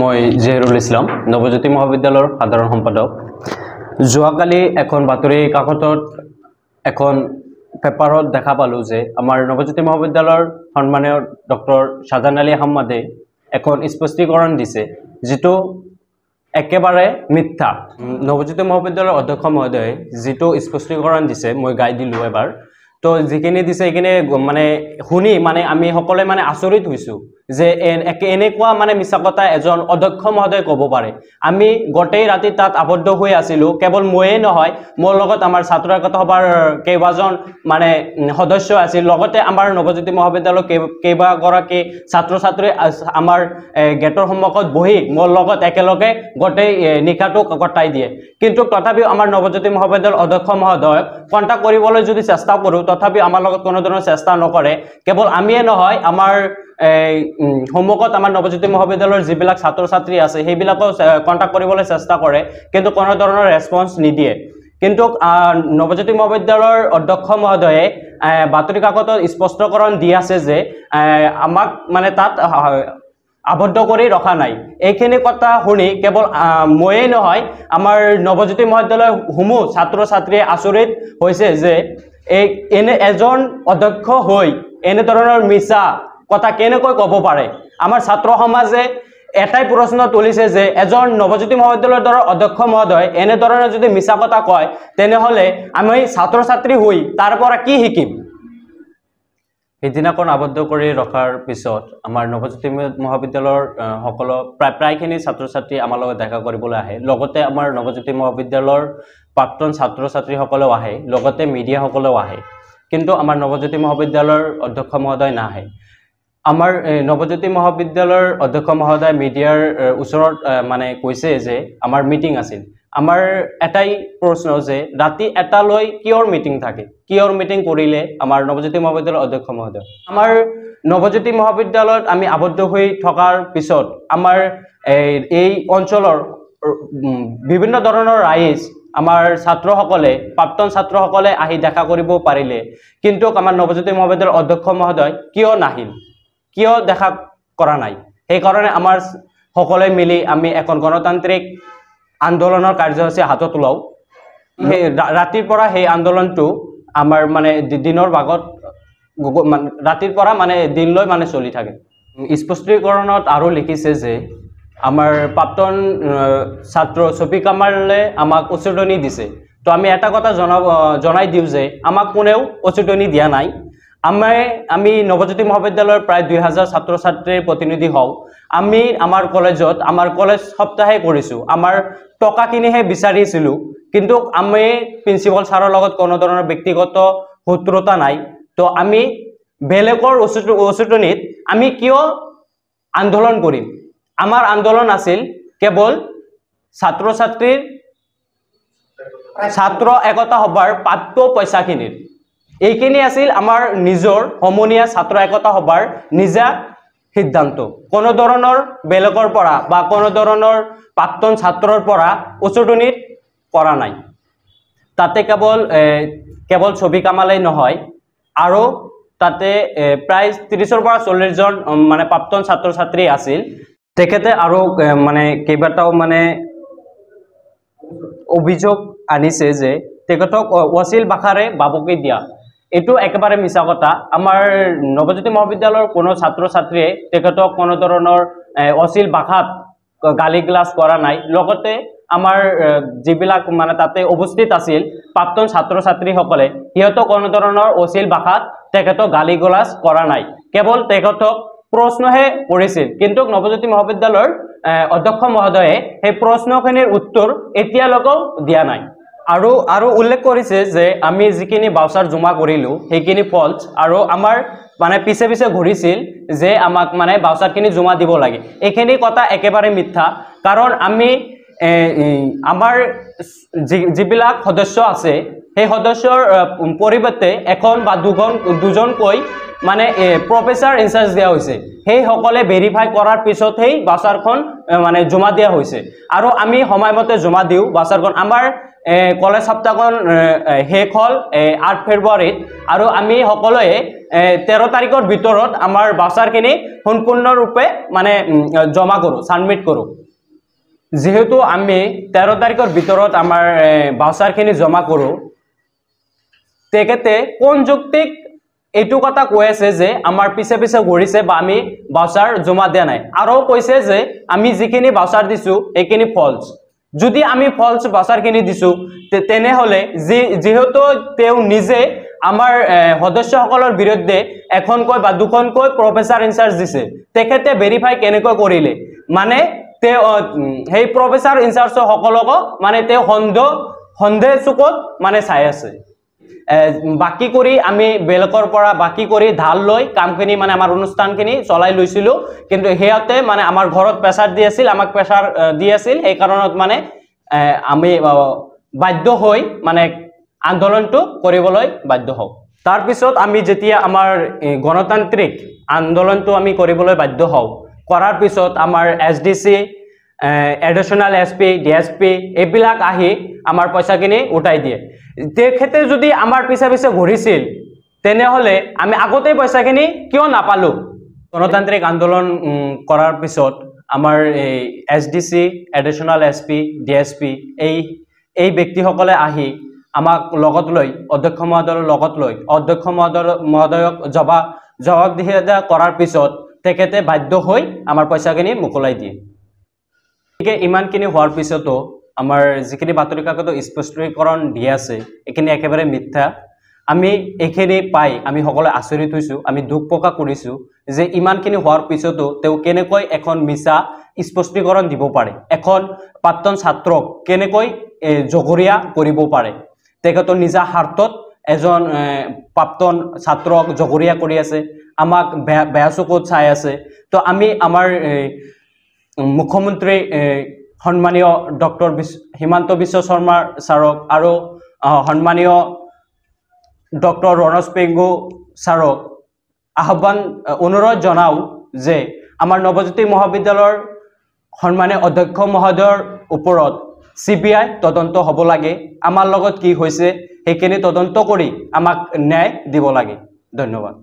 মই জহিৰুল ইছলাম নৱজ্যোতি মহাবিদ্যালয়ৰ সাধাৰণ সম্পাদক। যোৱাকালি এখন বাতৰি কাকতত এখন পেপাৰত দেখা পালো যে আমাৰ নৱজ্যোতি মহাবিদ্যালয়ৰ সন্মানীয় ডক্টৰ শাহজান আলী আহমদে এখন স্পষ্টীকৰণ দিছে, যিটো একেবাৰে মিথ্যা। নৱজ্যোতি মহাবিদ্যালয়ৰ অধ্যক্ষ মহোদয়ে যিটো স্পষ্টীকৰণ দিছে মই গাই দিলো এবাৰ। তো যিখিনি দিছে এইখিনি মানে শুনি মানে আমি সকলোৱে মানে আচৰিত হৈছো যে এনেকুৱা মানে মিছা কথা এজন অধ্যক্ষ মহোদয়ে ক'ব পাৰে। আমি গোটেই ৰাতি তাত আবদ্ধ হৈ আছিলো, কেৱল ময়ে নহয় মোৰ লগত আমাৰ ছাত্ৰ একতা সভাৰ কেইবাজন মানে সদস্য আছিল, লগতে আমাৰ নৱজ্যোতি মহাবিদ্যালয়ৰ কেইবাগৰাকী ছাত্ৰ ছাত্ৰী আমাৰ গেটৰ সন্মুখত বহি মোৰ লগত একেলগে গোটেই নিশাটো কটাই দিয়ে। কিন্তু তথাপিও আমাৰ নৱজ্যোতি মহাবিদ্যালয়ৰ অধ্যক্ষ মহোদয়ক কণ্টেক্ট কৰিবলৈ যদি চেষ্টা কৰোঁ তথাপিও আমাৰ লগত কোনো ধৰণৰ চেষ্টা নকৰে। কেৱল আমিয়ে নহয়, আমাৰ সন্মুখত আমাৰ নৱজ্যোতি মহাবিদ্যালয়ৰ যিবিলাক ছাত্ৰ ছাত্ৰী আছে সেইবিলাকো কণ্টেক্ট কৰিবলৈ চেষ্টা কৰে, কিন্তু কোনো ধৰণৰ ৰেছপন্স নিদিয়ে। কিন্তু নৱজ্যোতি মহাবিদ্যালয়ৰ অধ্যক্ষ মহোদয়ে বাতৰি কাকতত স্পষ্টীকৰণ দি আছে যে আমাক মানে তাত আবদ্ধ কৰি ৰখা নাই। এইখিনি কথা শুনি কেৱল ময়েই নহয়, আমাৰ নৱজ্যোতি মহাবিদ্যালয়ৰ সমূহ ছাত্ৰ ছাত্ৰীয়ে আচৰিত হৈছে যে এনে এজন অধ্যক্ষ হৈ এনেধৰণৰ মিছা কথা কেনেকৈ ক'ব পাৰে। আমাৰ ছাত্ৰ সমাজে এটাই প্ৰশ্ন তুলিছে যে এজন নৱজ্যোতি মহাবিদ্যালয়ৰ দ্বাৰা অধ্যক্ষ মহোদয় এনেধৰণৰ যদি মিছা কথা কয় তেনেহ'লে আমি ছাত্ৰ ছাত্ৰী হৈ তাৰ পৰা কি শিকিম। সিদিনাখন আবদ্ধ কৰি ৰখাৰ পিছত আমাৰ নৱজ্যোতি মহাবিদ্যালয়ৰ সকলো প্ৰায়খিনি ছাত্ৰ ছাত্ৰী আমাৰ লগত দেখা কৰিবলৈ আহে, লগতে আমাৰ নৱজ্যোতি মহাবিদ্যালয়ৰ প্ৰাক্তন ছাত্ৰ ছাত্ৰীসকলেও আহে, লগতে মিডিয়াসকলেও আহে। কিন্তু আমাৰ নৱজ্যোতি মহাবিদ্যালয়ৰ অধ্যক্ষ মহোদয় নাহে। আমাৰ নৱজ্যোতি মহাবিদ্যালয়ৰ অধ্যক্ষ মহোদয় মিডিয়াৰ ওচৰত মানে কৈছে যে আমাৰ মিটিং আছিল। আমাৰ এটাই প্ৰশ্ন যে ৰাতি এটালৈ কিয়ৰ মিটিং থাকে, কিয়ৰ মিটিং কৰিলে আমাৰ নৱজ্যোতি মহাবিদ্যালয়ৰ অধ্যক্ষ মহোদয়। আমাৰ নৱজ্যোতি মহাবিদ্যালয়ত আমি আবদ্ধ হৈ থকাৰ পিছত আমাৰ এই অঞ্চলৰ বিভিন্ন ধৰণৰ ৰাইজ আমাৰ ছাত্ৰসকলে প্ৰাক্তন ছাত্ৰসকলে আহি দেখা কৰিব পাৰিলে, কিন্তু আমাৰ নৱজ্যোতি মহাবিদ্যালয়ৰ অধ্যক্ষ মহোদয় কিয় নাহিল, কিয় দেখা কৰা নাই। সেইকাৰণে আমাৰ সকলোৱে মিলি আমি এখন গণতান্ত্ৰিক আন্দোলনৰ কাৰ্যসূচী হাতত লওঁ। সেই ৰাতিৰ পৰা সেই আন্দোলনটো আমাৰ মানে দিনৰ ভাগত ৰাতিৰ পৰা মানে দিনলৈ মানে চলি থাকে। স্পষ্টীকৰণত আৰু লিখিছে যে আমাৰ প্ৰাক্তন ছাত্ৰ শফিক কামালে আমাক উচতনি দিছে। তো আমি এটা কথা জনাই দিওঁ যে আমাক কোনেও উচতনি দিয়া নাই। আমি নৱজ্যোতি মহাবিদ্যালয়ৰ প্ৰায় 2000 ছাত্ৰ ছাত্ৰীৰ প্ৰতিনিধি হওঁ। আমি আমাৰ কলেজত আমাৰ কলেজ সপ্তাহে কৰিছোঁ, আমাৰ টকাখিনিহে বিচাৰিছিলোঁ, কিন্তু আমি প্ৰিন্সিপাল ছাৰৰ লগত কোনো ধৰণৰ ব্যক্তিগত শত্ৰুতা নাই। তো আমি বেলেগৰ উচতনিত আমি কিয় আন্দোলন কৰিম। আমাৰ আন্দোলন আছিল কেৱল ছাত্ৰ ছাত্ৰীৰ ছাত্ৰ একতা সভাৰ প্ৰাপ্য পইচাখিনিৰ। এইখিনি আছিল আমাৰ নিজৰ সমনীয়া ছাত্ৰ একতা সভাৰ নিজা সিদ্ধান্ত। কোনো ধৰণৰ বেলেগৰ পৰা বা কোনো ধৰণৰ প্ৰাক্তন ছাত্ৰৰ পৰা উচতনিত কৰা নাই। তাতে কেৱল শফিক কামালেই নহয়, আৰু তাতে প্ৰায় 30ৰ পৰা 40 জন মানে প্ৰাক্তন ছাত্ৰ ছাত্ৰী আছিল। তেখেতে আৰু মানে কেইবাটাও মানে অভিযোগ আনিছে যে তেখেতক অশ্লীল ভাষাৰে বাবুকি দিয়া। এইটো একেবাৰে মিছা কথা। আমাৰ নৱজ্যোতি মহাবিদ্যালয়ৰ কোনো ছাত্ৰ ছাত্ৰীয়ে তেখেতক কোনো ধৰণৰ অশ্লীল ভাষাত গালি গালাজ কৰা নাই। লগতে আমাৰ যিবিলাক মানে তাতে উপস্থিত আছিল প্ৰাক্তন ছাত্ৰ ছাত্ৰীসকলে সিহঁতক কোনো ধৰণৰ অশ্লীল ভাষাত তেখেতক গালি গালাজ কৰা নাই, কেৱল তেখেতক প্ৰশ্নহে কৰিছিল। কিন্তু নৱজ্যোতি মহাবিদ্যালয়ৰ অধ্যক্ষ মহোদয়ে সেই প্ৰশ্নখিনিৰ উত্তৰ এতিয়ালৈকেও দিয়া নাই। আৰু উল্লেখ কৰিছে যে আমি যিখিনি বাউচাৰ জমা কৰিলোঁ সেইখিনি ফল্ছ, আৰু আমাৰ মানে পিছে ঘূৰিছিল যে আমাক মানে বাউচাৰখিনি জমা দিব লাগে। এইখিনি কথা একেবাৰে মিথ্যা। কাৰণ আমি আমাৰ যিবিলাক সদস্য আছে সেই সদস্যৰ পৰিৱৰ্তে এখন বা দুজনকৈ মানে প্ৰফেচাৰ ইনচাৰ্জ দিয়া হৈছে। সেইসকলে ভেৰিফাই কৰাৰ পিছতহে বাউচাৰখন মানে জমা দিয়া হৈছে, আৰু আমি সময়মতে জমা দিওঁ বাউচাৰখন। আমাৰ কলেজ সপ্তাহখন শেষ হ'ল 8 ফেব্ৰুৱাৰীত, আৰু আমি সকলোৱে 13 তাৰিখৰ ভিতৰত আমাৰ বাউচাৰখিনি সম্পূৰ্ণৰূপে মানে জমা কৰোঁ, ছাবমিট কৰোঁ। যেহেতু আমি 13 তাৰিখৰ ভিতৰত আমাৰ বাউচাৰখিনি জমা কৰোঁ, তেখেতে কোন যুক্তিক এইটো কথা কৈ আছে যে আমাৰ পিছে পিছে ঘূৰিছে বা আমি বাউচাৰ জমা দিয়া নাই, আৰু কৈছে যে আমি যিখিনি বাউচাৰ দিছোঁ এইখিনি ফলছ। যদি আমি ফলছ বাউচাৰখিনি দিছোঁ তেনেহ'লে যেহেতু তেওঁ নিজে আমাৰ সদস্যসকলৰ বিৰুদ্ধে এখনকৈ বা দুখনকৈ প্ৰফেচাৰ ইনচাৰ্জ দিছে, তেখেতে ভেৰিফাই কেনেকৈ কৰিলে, মানে তেওঁ সেই প্ৰফেচাৰ ইনচাৰ্জসকলকো মানে তেওঁ সন্দেহ চকুত মানে চাই আছে। বাকী কৰি আমি বেলেগৰ পৰা বাকী কৰি ধাৰ লৈ কামখিনি মানে আমাৰ অনুষ্ঠানখিনি চলাই লৈছিলোঁ, কিন্তু সিহঁতে মানে আমাৰ ঘৰত প্ৰেছাৰ দি আছিল, আমাক প্ৰেছাৰ দি আছিল, সেই কাৰণত মানে আমি বাধ্য হৈ মানে আন্দোলনটো কৰিবলৈ বাধ্য হওঁ। তাৰপিছত আমি যেতিয়া আমাৰ গণতান্ত্ৰিক আন্দোলনটো আমি কৰিবলৈ বাধ্য হওঁ, কৰাৰ পিছত আমাৰ SDC, এডিশ্যনেল SP, DSP এইবিলাক আহি আমাৰ পইচাখিনি উঠাই দিয়ে। তেখেতে যদি আমাৰ পিছে পিছে ঘূৰিছিল তেনেহ'লে আমি আগতেই পইচাখিনি কিয় নাপালোঁ? গণতান্ত্ৰিক আন্দোলন কৰাৰ পিছত আমাৰ SDC, এডিশ্যনেল SP, DSP এই ব্যক্তিসকলে আহি আমাক লগত লৈ অধ্যক্ষ মহোদয়ৰ লগত লৈ অধ্যক্ষ মহোদয়ক জবাবদিহিতা কৰাৰ পিছত তেখেতে বাধ্য হৈ আমাৰ পইচাখিনি মোকলাই দিয়ে। গতিকে ইমানখিনি হোৱাৰ পিছতো আমাৰ যিখিনি বাতৰি কাকত স্পষ্টীকৰণ দি আছে এইখিনি একেবাৰে মিথ্যা। আমি এইখিনি পাই আমি সকলোৱে আচৰিত হৈছোঁ, আমি দুখ প্ৰকাশ কৰিছোঁ যে ইমানখিনি হোৱাৰ পিছতো তেওঁ কেনেকৈ এখন মিছা স্পষ্টীকৰণ দিব পাৰে, এখন প্ৰাক্তন ছাত্ৰক কেনেকৈ জগৰীয়া কৰিব পাৰে। তেখেতৰ নিজা স্বাৰ্থত এজন প্ৰাক্তন ছাত্ৰক জগৰীয়া কৰি আছে, আমাক বেয়া চকুত চাই আছে। তো আমি আমাৰ মুখ্যমন্ত্ৰী সন্মানীয় ডক্টৰ হিমন্ত বিশ্ব শৰ্মা ছাৰক আৰু সন্মানীয় ডক্টৰ ৰণোজ পেগু ছাৰক অনুৰোধ জনাওঁ যে আমাৰ নৱজ্যোতি মহাবিদ্যালয়ৰ সন্মানীয় অধ্যক্ষ মহোদয়ৰ ওপৰত CBI তদন্ত হ'ব লাগে, আমাৰ লগত কি হৈছে সেইখিনি তদন্ত কৰি আমাক ন্যায় দিব লাগে। ধন্যবাদ।